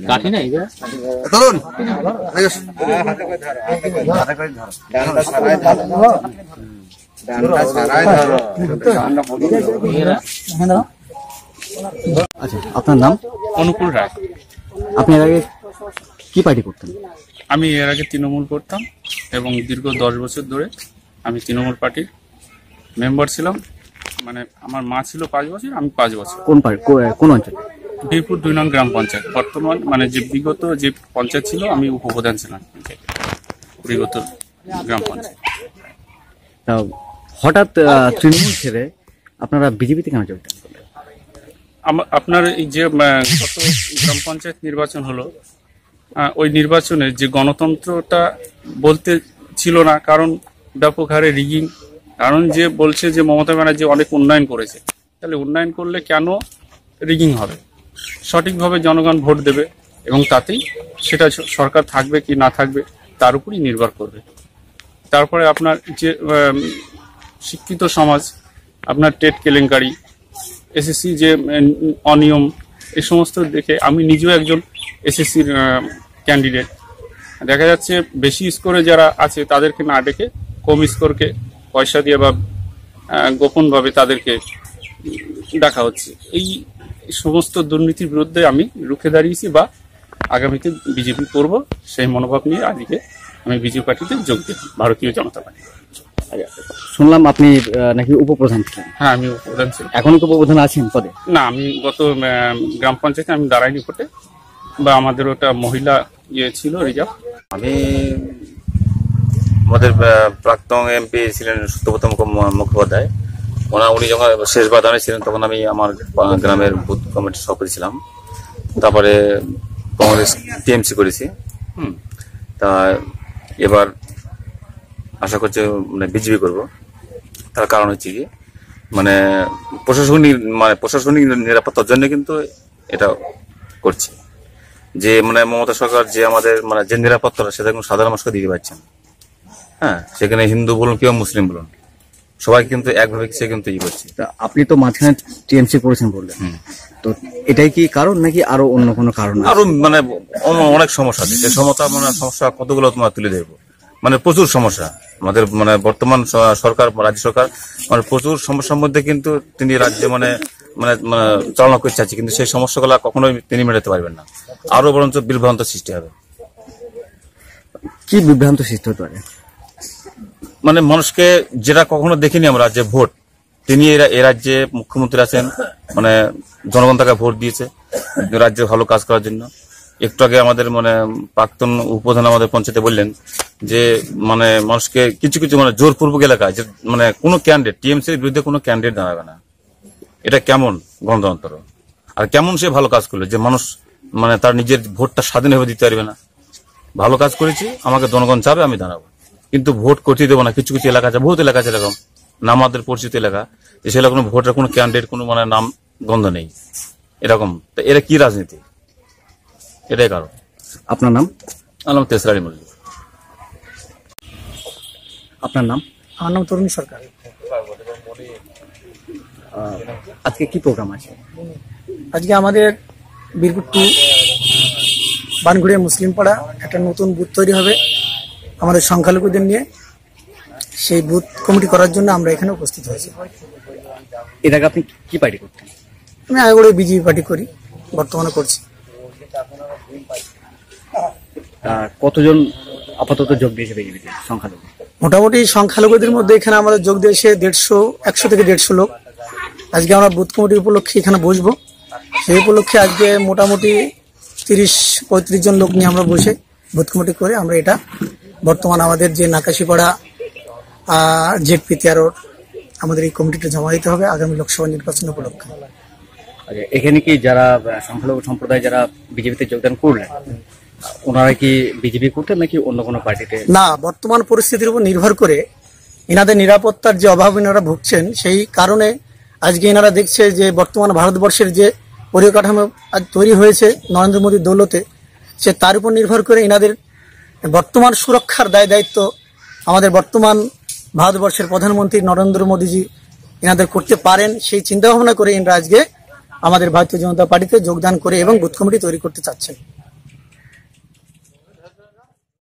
কাঠি নাই ধরুন আচ্ছা, আপনার নাম? অনুকূল রায়। আপনি এর আগে কি পার্টি করতেন? আমি এর আগে তৃণমূল করতাম এবং দীর্ঘ 10 বছর ধরে আমি তৃণমূল পার্টির মেম্বার ছিলাম। মানে আমার মা ছিল 5 বছর, আমি 5 বছর। কোন পার্টি, কোন অঞ্চলে? বীরপুর 2 নং গ্রাম পঞ্চায়েত। বর্তমান মানে যে বিগত যে পঞ্চায়েত ছিল আমি উপপ্রধান ছিলাম বিগত গ্রাম পঞ্চায়েত। হঠাৎ তৃণমূল ছেড়ে আপনারা বিজেপিতে কেন যোগদান করলেন? আপনার এই যে গত গ্রাম পঞ্চায়েত নির্বাচন হলো, ওই নির্বাচনে যে গণতন্ত্রটা বলতে ছিল না, কারণ ব্যাপক হারে রিগিং। কারণ যে বলছে যে মমতা ব্যানার্জি অনেক উন্নয়ন করেছে, তাহলে উন্নয়ন করলে কেন রিগিং হবে? সঠিকভাবে জনগণ ভোট দেবে এবং তাতেই সেটা সরকার থাকবে কি না থাকবে তার উপরই নির্ভর করবে। তারপরে আপনার যে শিক্ষিত সমাজ, আপনার টেট কেলেঙ্কারি, এসএসসি যে অনিয়ম, এই সমস্ত দেখে আমি নিজেও একজন এসএসসির ক্যান্ডিডেট। দেখা যাচ্ছে বেশি স্কোরে যারা আছে তাদেরকে না ডেকে কম স্কোরকে পয়সা দিয়ে বা গোপনভাবে তাদেরকে ডাকা হচ্ছে। এই সমস্ত দুর্নীতির বিরুদ্ধে আমি রুখে দাঁড়িয়েছি বা আগামীতে বিজেপি করব, সেই মনোভাব নিয়ে আজকে আমি বিজেপি পার্টিতে যোগ দিলাম, ভারতীয় জনতা পার্টি। শুনলাম আপনি নাকি উপপ্রধান ছিলেন? হ্যাঁ, আমি উপপ্রধান ছিলাম। এখনই তো উপপ্রধান আছেন পদে? না, আমি গত গ্রাম পঞ্চায়েতে আমি দাঁড়াইনি ভোটে, বা আমাদের ওটা মহিলা ইয়ে ছিল রিজার্ভ। আমি আমাদের প্রাক্তন এমপি ছিলেন সত্যব্রত মুখোপাধ্যায়, উনি যখন শেষবার দাঁড়িয়েছিলেন তখন আমি আমার গ্রামের বুথ কমিটির সভাপতি ছিলাম। তারপরে কংগ্রেস টিএমসি করেছি। তা এবার আশা করছি মানে বিজেপি করবো। তার কারণ হচ্ছে কি, মানে প্রশাসনিক নিরাপত্তার জন্য কিন্তু এটা করছি। যে মানে মমতা সরকার যে আমাদের মানে যে নিরাপত্তা সেটা কিন্তু সাধারণ মানুষকে দিতে পারছেন। হ্যাঁ, সেখানে হিন্দু বলুন কিংবা মুসলিম বলুন, সবাই কিন্তু একভাবে সে কিন্তু করছে। আপনি তো মাঝখানে টিএমসি করেছেন বললেন, তো এটাই কি কারণ নাকি আরো অন্য কোনো কারণ? আরো মানে অনেক সমস্যা আছে, সেই সমস্যা কতগুলো তোমার তুলে ধরবো। মানে প্রচুর সমস্যা আমাদের, মানে বর্তমান সরকার, রাজ্য সরকার মানে প্রচুর সমস্যার মধ্যে কিন্তু তিনি রাজ্যে মানে মানে চালনা করতে চাচ্ছে, কিন্তু সেই সমস্যাগুলো কখনোই তিনি মেটাতে পারবেন না। আরো বরঞ্চ বিভ্রান্ত সৃষ্টি হবে। কি বিভ্রান্ত সৃষ্টি হতে পারে? মানে মানুষকে যেটা কখনো দেখিনি আমরা, যে ভোট, তিনি এ রাজ্যে মুখ্যমন্ত্রী আছেন, মানে জনগণ তাকে ভোট দিয়েছে রাজ্যে ভালো কাজ করার জন্য। একটু আগে আমাদের মানে প্রাক্তন উপপ্রধান আমাদের পঞ্চায়েতে বললেন যে মানে মানুষকে কিছু কিছু মানে জোরপূর্বক এলাকায় যে মানে কোনো ক্যান্ডিডেট, টিএমসির বিরুদ্ধে কোনো ক্যান্ডিডেট দাঁড়াবে না। এটা কেমন গণতন্ত্র? আর কেমন সে ভালো কাজ করলো যে মানুষ মানে তার নিজের ভোটটা স্বাধীনভাবে দিতে পারবে না? ভালো কাজ করেছি, আমাকে জনগণ চাবে, আমি দাঁড়াবো, কিন্তু ভোট করতে দেবো না। কিছু কিছু এলাকা আছে, বহুত এলাকা আছে এরকম, নাম আমাদের পরিচিত এলাকা, সেটা কোনো ভোটের কোনো ক্যান্ডিডেট কোনো মানে নাম গন্ধ নেই এরকম। তা এরা কি রাজনীতি? এটাই কারণ। আপনার নাম? আমার নাম তেসরারি মল্লিক। আপনার নাম? আমার নাম তরুণ সরকার। আজকে কি প্রোগ্রাম আছে? আজকে আমাদের বীরপুর 2 বানঘুড়িয়া মুসলিম পাড়া একটা নতুন বুথ তৈরি হবে আমাদের সংখ্যালঘুদের নিয়ে। সেই বুথ কমিটি করার জন্য আমরা এখানে উপস্থিত হয়েছি। এর আগে আপনি কি পার্টি করতেন? আমি আগে করে বিজেপি পার্টি করি, বর্তমানে করছি। কতজন আপাতত যোগ দিয়েছে বিজেপিতে সংখ্যালঘু? মোটামুটি সংখ্যালঘুদের মধ্যে এখানে আমাদের যোগ দিয়েছে 100 থেকে 150 লোক। আজকে আমরা বুথ কমিটির উপলক্ষে এখানে বসবো। সেই উপলক্ষে আজকে মোটামুটি 30-35 জন লোক নিয়ে আমরা বসে বুথ কমিটি করে আমরা এটা বর্তমান আমাদের যে নাকাশিপাড়া জেডপি 13 আমাদের এই কমিটিটা জমা দিতে হবে আগামী লোকসভা নির্বাচন উপলক্ষে। এখানে কি যারা সংখ্যালঘু সম্প্রদায় যারা বিজেপিতে যোগদান করলেন, ওনারা কি বিজেপি করতেন নাকি অন্য কোনো পার্টিতে? না, বর্তমান পরিস্থিতির উপর নির্ভর করে এনাদের নিরাপত্তার যে অভাব এনারা ভুগছেন, সেই কারণে আজকে এনারা দেখছে যে বর্তমান ভারতবর্ষের যে পরিকাঠামো তৈরি হয়েছে নরেন্দ্র মোদীর দৌলতে, সে তার উপর নির্ভর করে এনাদের বর্তমান সুরক্ষার দায় দায়িত্ব আমাদের বর্তমান ভারতবর্ষের প্রধানমন্ত্রী নরেন্দ্র মোদীজি এনাদের করতে পারেন, সেই চিন্তা ভাবনা করে এনারা আজকে আমাদের ভারতীয় জনতা পার্টিতে যোগদান করে এবং বুথ কমিটি তৈরি করতে চাচ্ছেন।